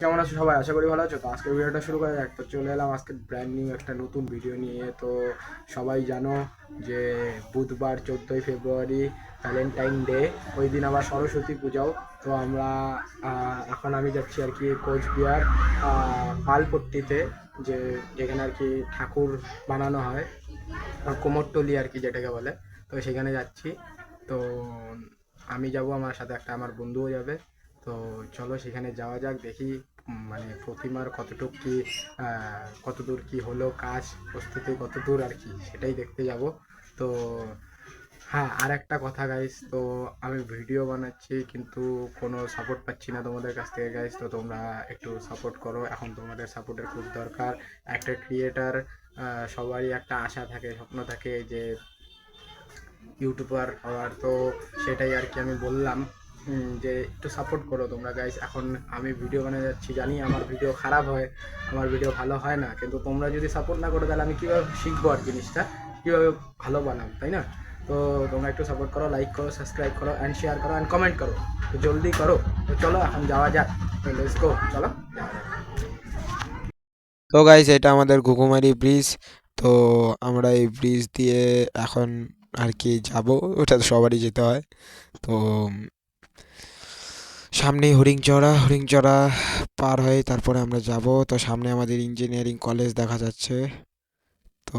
কেমন আছো সবাই? আশা করি ভালো আছো। তো আজকের ভিডিওটা শুরু করা যাক। তো চলে এলাম আজকে ব্র্যান্ড নিউ একটা নতুন ভিডিও নিয়ে। তো সবাই জানো যে বুধবার 14ই ফেব্রুয়ারি ভ্যালেন্টাইন ডে, ওই দিন আবার সরস্বতী পূজাও। তো আমরা এখন আমি যাচ্ছি আর কি কোচবিহার পালপট্টিতে, যেখানে আর কি ঠাকুর বানানো হয়, কুমোরটুলি আর কি যেটাকে বলে। তো সেখানে যাচ্ছি। তো আমি যাব, আমার সাথে একটা আমার বন্ধুও যাবে। তো চলো সেখানে যাওয়া যাক, দেখি মানে প্রতিমার কতটুক কি কতদূর কি হলো কাজ, প্রস্তুতি কতদূর আর কি, সেটাই দেখতে যাব। তো হ্যাঁ, আর একটা কথা গাইস, তো আমি ভিডিও বানাচ্ছি কিন্তু কোনো সাপোর্ট পাচ্ছি না তোমাদের কাছ থেকে গাইস। তো তোমরা একটু সাপোর্ট করো, এখন তোমাদের সাপোর্টের খুব দরকার। একটা ক্রিয়েটার সবারই একটা আশা থাকে, স্বপ্ন থাকে যে ইউটিউবার হওয়ার। তো সেটাই আর কি আমি বললাম, যে একটু সাপোর্ট করো তোমরা গাইস। এখন আমি ভিডিও বানিয়ে যাচ্ছি, জানি আমার ভিডিও খারাপ হয়, আমার ভিডিও ভালো হয় না, কিন্তু তোমরা যদি সাপোর্ট না করো তাহলে আমি কীভাবে শিখবো আর জিনিসটা, কীভাবে ভালো বানাবো, তাই না? তো তোমরা একটু সাপোর্ট করো, লাইক করো, সাবস্ক্রাইব করো, অ্যান্ড শেয়ার করো, অ্যান্ড কমেন্ট করো। তো জলদি করো। তো চলো এখন যাওয়া যাক। তো লেটস গো, চলো যাওয়া যাক। তো গাইস, এটা আমাদের ঘুঘুমারি ব্রিজ। তো আমরা এই ব্রিজ দিয়ে এখন আর কি যাব, ওটা তো সবারই যেতে হয়। তো সামনেই হরিংচড়া পার হয়ে তারপরে আমরা যাব। তো সামনে আমাদের ইঞ্জিনিয়ারিং কলেজ দেখা যাচ্ছে। তো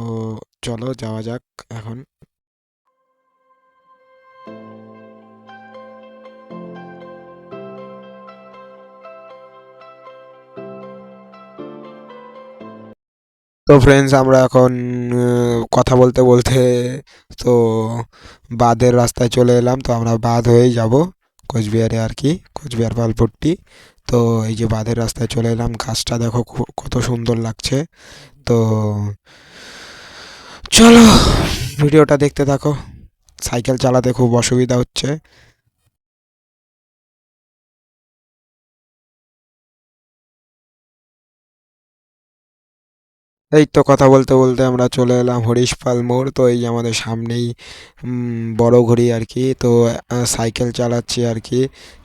চলো যাওয়া যাক এখন। তো ফ্রেন্ডস, আমরা এখন কথা বলতে বলতে তো বাঁধের রাস্তায় চলে এলাম। তো আমরা বাঁধ হয়েই যাব কোচবিহারে আর কি, কোচবিহার পালপট্টি। তো এই যে বাঁধের রাস্তায় চলে এলাম, গাছটা দেখো কত সুন্দর লাগছে। তো চলো ভিডিওটা দেখতে থাকো। সাইকেল চালাতে খুব অসুবিধা হচ্ছে। এই তো কথা বলতে বলতে আমরা চলে এলাম হরিশপাল মোড়। তো এই যে আমাদের সামনেই বড় ঘড়ি আর কি। তো সাইকেল চালাচ্ছি আর কি,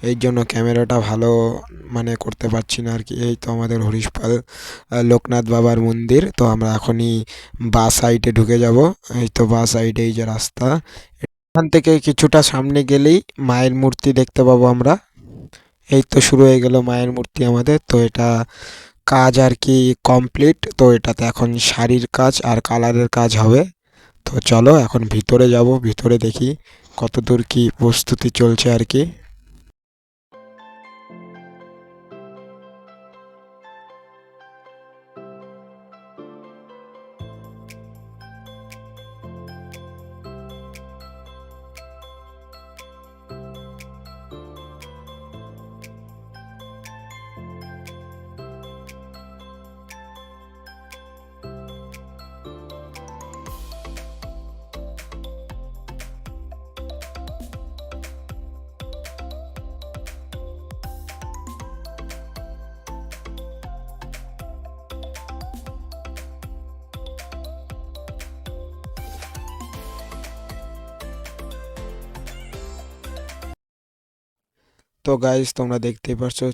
এই জন্য ক্যামেরাটা ভালো মানে করতে পারছি না আর কি। এই তো আমাদের হরিশপাল লোকনাথ বাবার মন্দির। তো আমরা এখনই বাঁ সাইডে ঢুকে যাব। এই তো বাঁ সাইডে এই যে রাস্তা, এখান থেকে কিছুটা সামনে গেলেই মায়ের মূর্তি দেখতে পাবো আমরা। এই তো শুরু হয়ে গেল মায়ের মূর্তি আমাদের। তো এটা কাজ আর কি কমপ্লিট। তো এটাতে এখন শাড়ির কাজ আর কালারের কাজ হবে। তো চলো এখন ভিতরে যাব, ভিতরে দেখি কতদূর কি প্রস্তুতি চলছে আর কি। তো গাইস, তোমরা দেখতেই পারছো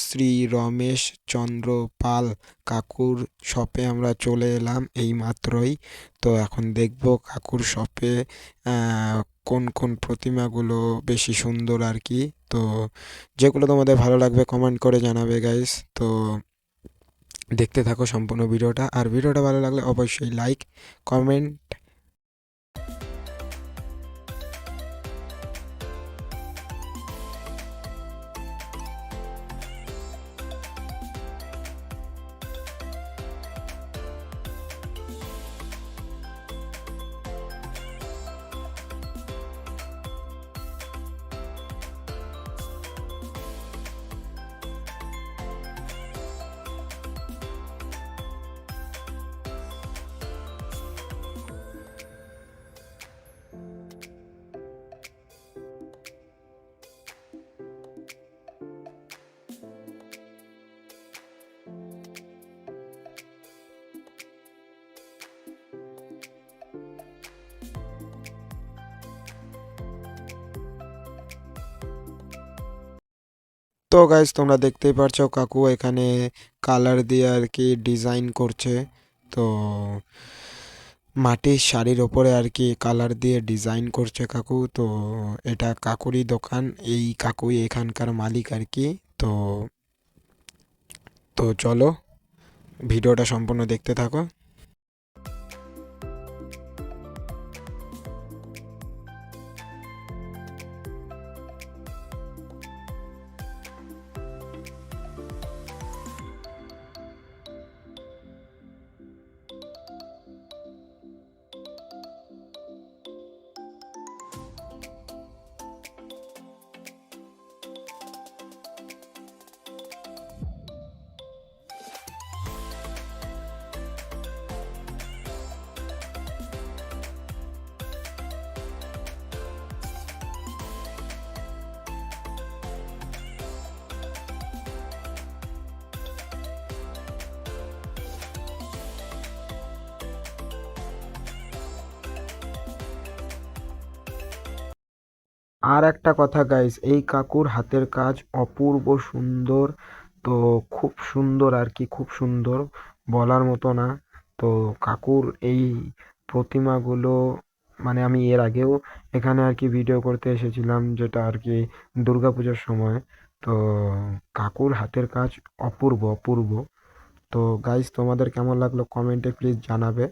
শ্রী রমেশ চন্দ্র পাল কাকুর শপে আমরা চলে এলাম এই মাত্রই। তো এখন দেখবো কাকুর শপে কোন কোন প্রতিমাগুলো বেশি সুন্দর আর কি। তো যেগুলো তোমাদের ভালো লাগবে কমেন্ট করে জানাবে গাইস। তো দেখতে থাকো সম্পূর্ণ ভিডিওটা, আর ভিডিওটা ভালো লাগলে অবশ্যই লাইক, কমেন্ট। তো গাইজ তোমরা দেখতেই পারছো কাকু এখানে কালার দিয়ে আর কি ডিজাইন করছে। তো মাটির শাড়ির ওপরে আর কি কালার দিয়ে ডিজাইন করছে কাকু। তো এটা কাকুরই দোকান, এই কাকুই এখানকার মালিক আর কি। তো তো চলো ভিডিওটা সম্পূর্ণ দেখতে থাকো। আর একটা কথা গাইস, এই কাকুর হাতের কাজ অপূর্ব সুন্দর। তো খুব সুন্দর আর কি, খুব সুন্দর, বলার মতো না। তো কাকুর এই প্রতিমাগুলো মানে আমি এর আগেও এখানে আর কি ভিডিও করতে এসেছিলাম, যেটা আর কি দুর্গাপূজার সময়। তো কাকুর হাতের কাজ অপূর্ব অপূর্ব। তো গাইস তোমাদের কেমন লাগলো কমেন্টে প্লিজ জানাবে।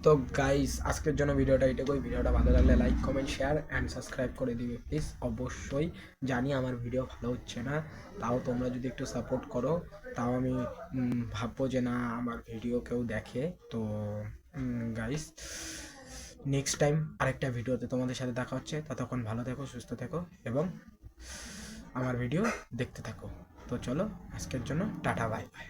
তো গাইস আজকের জন্য ভিডিওটা এটুকুই। ভিডিওটা ভালো লাগলে like comment share and subscribe করে দিবে প্লিজ। অবশ্যই জানি আমার ভিডিও ভালো হচ্ছে না, তাও তোমরা যদি একটু সাপোর্ট করো তাও আমি ভাববো যে না আমার ভিডিও কেউ দেখে। তো গাইস নেক্সট টাইম আরেকটা ভিডিওতে তোমাদের সাথে দেখা হচ্ছে। ততক্ষণ ভালো থেকো, সুস্থ থেকো এবং আমার ভিডিও দেখতে থাকো। তো চলো আজকের জন্য টাটা বাই বাই।